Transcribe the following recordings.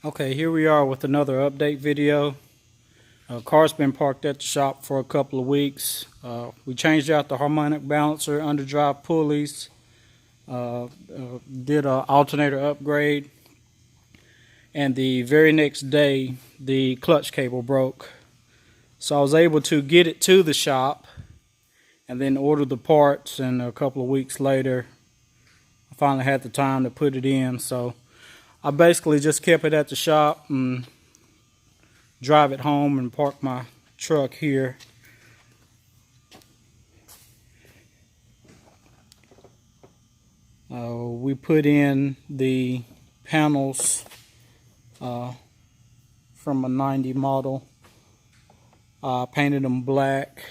Okay, here we are with another update video. Car's been parked at the shop for a couple of weeks. We changed out the harmonic balancer, underdrive pulleys, did an alternator upgrade, and the very next day the clutch cable broke. So I was able to get it to the shop and then order the parts, and a couple of weeks later I finally had the time to put it in. So I basically just kept it at the shop and drive it home and park my truck here. We put in the panels from a 90 model. Painted them black.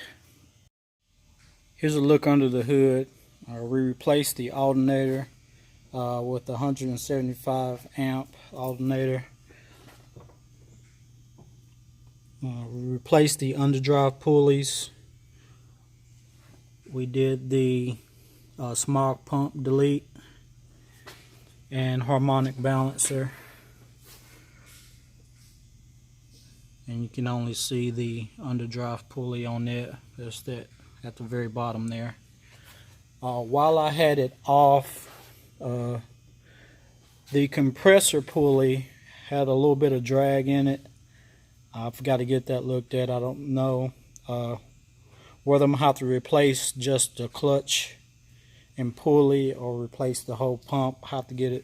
Here's a look under the hood. We replaced the alternator with a 175 amp alternator. We replaced the underdrive pulleys. We did the smog pump delete and harmonic balancer. And you can only see the underdrive pulley on there. There's that at the very bottom there. While I had it off, the compressor pulley had a little bit of drag in it. I forgot to get that looked at. I don't know whether I'm going to have to replace just the clutch and pulley or replace the whole pump. I have to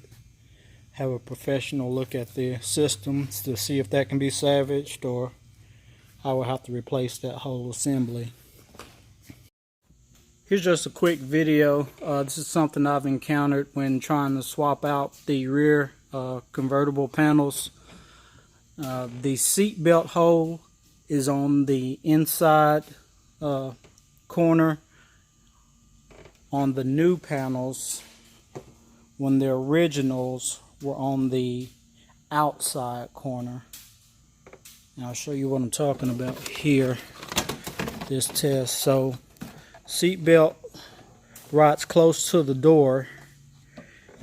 have a professional look at the systems to see if that can be salvaged, or I will have to replace that whole assembly. Here's just a quick video. This is something I've encountered when trying to swap out the rear convertible panels. The seat belt hole is on the inside corner on the new panels, when the originals were on the outside corner. And I'll show you what I'm talking about here, this test. So seat belt rides close to the door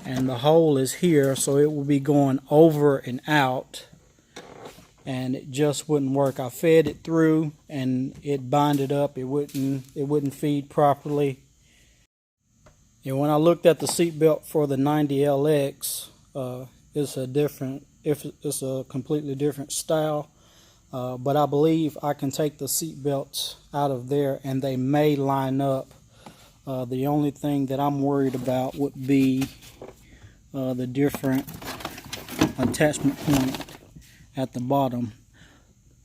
and the hole is here, so it will be going over and out, and it just wouldn't work. I fed it through and it binded up. It wouldn't feed properly. And when I looked at the seat belt for the 90LX, it's a completely different style, but I believe I can take the seat belts out of there and they may line up. The only thing that I'm worried about would be the different attachment point at the bottom.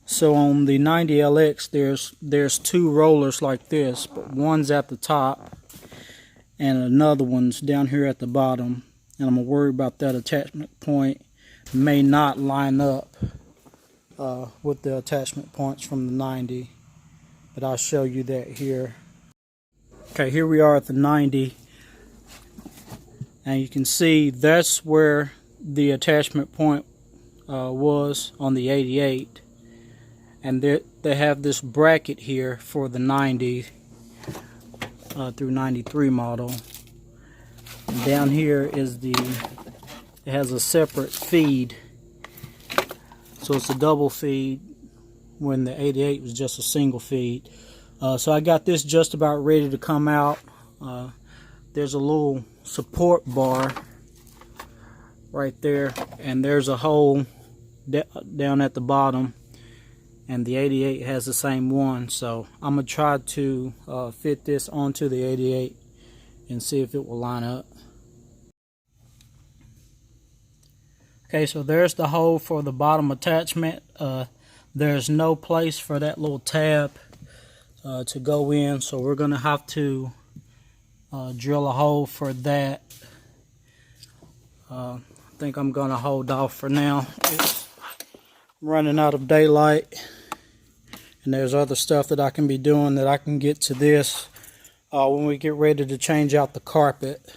So on the 90LX there's two rollers like this, but one's at the top and another one's down here at the bottom, and I'm worried about that attachment point may not line up with the attachment points from the 90, but I'll show you that here. Okay, here we are at the 90, and you can see that's where the attachment point was on the 88, and they have this bracket here for the 90 through 93 model. And down here is it has a separate feed, so it's a double feed when the 88 was just a single feed. So I got this just about ready to come out. There's a little support bar right there, and there's a hole down at the bottom, and the 88 has the same one. So I'm gonna try to fit this onto the 88 and see if it will line up. Okay, so there's the hole for the bottom attachment. There's no place for that little tab to go in, so we're gonna have to drill a hole for that. I think I'm gonna hold off for now. It's running out of daylight, and there's other stuff that I can be doing that I can get to this when we get ready to change out the carpet.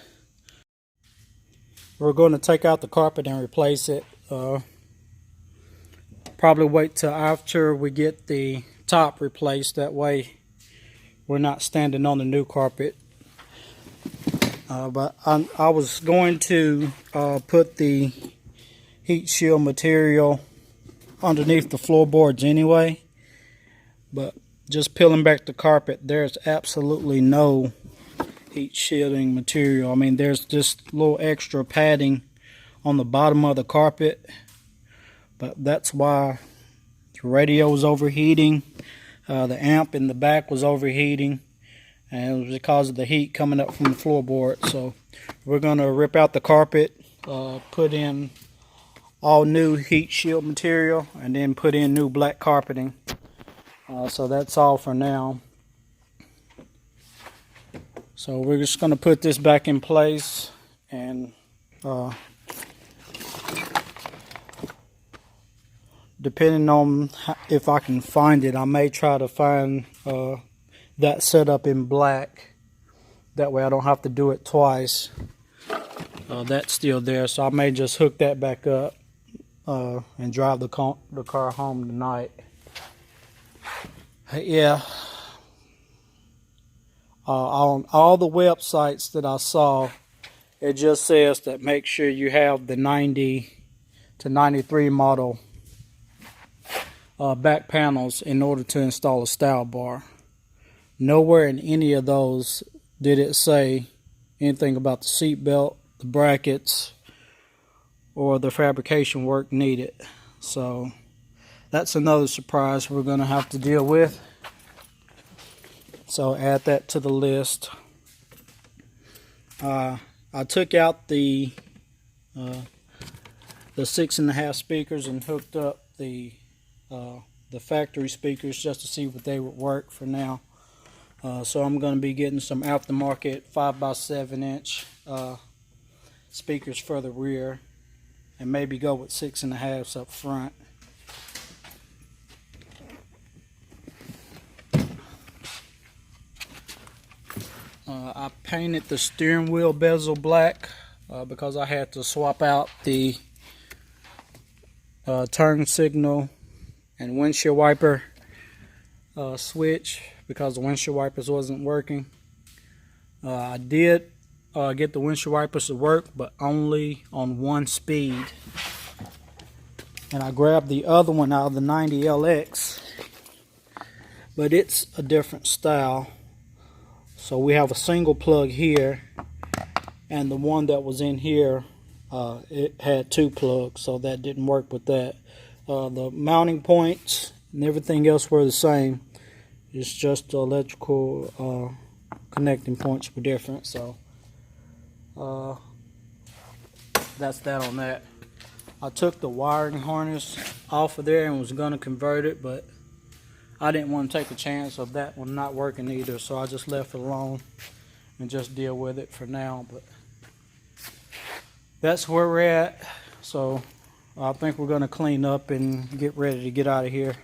We're going to take out the carpet and replace it. Probably wait till after we get the top replaced, that way we're not standing on the new carpet. But I was going to put the heat shield material underneath the floorboards anyway. But just peeling back the carpet, there's absolutely no heat shielding material. I mean, there's just little extra padding on the bottom of the carpet, but that's why the radio was overheating. The amp in the back was overheating, and it was because of the heat coming up from the floorboard. So we're going to rip out the carpet, put in all new heat shield material, and then put in new black carpeting. So that's all for now. So we're just going to put this back in place, and depending on if I can find it, I may try to find that setup in black. That way I don't have to do it twice. That's still there, so I may just hook that back up and drive the car home tonight. Yeah. On all the websites that I saw, it just says that make sure you have the 90 to 93 model back panels in order to install a style bar. Nowhere in any of those did it say anything about the seat belt, the brackets, or the fabrication work needed. So that's another surprise we're going to have to deal with. So add that to the list. I took out the 6.5 speakers and hooked up the factory speakers just to see what they would work for now. So I'm going to be getting some aftermarket 5x7 inch speakers for the rear, and maybe go with 6.5s up front. I painted the steering wheel bezel black because I had to swap out the turn signal and windshield wiper switch because the windshield wipers wasn't working. I did get the windshield wipers to work, but only on one speed. And I grabbed the other one out of the 90LX, but it's a different style. So we have a single plug here, and the one that was in here, it had 2 plugs, so that didn't work with that. The mounting points and everything else were the same. It's just the electrical connecting points were different. So that's that on that. I took the wiring harness off of there and was going to convert it, but I didn't want to take a chance of that one not working either, so I just left it alone and just deal with it for now. But that's where we're at. So I think we're going to clean up and get ready to get out of here.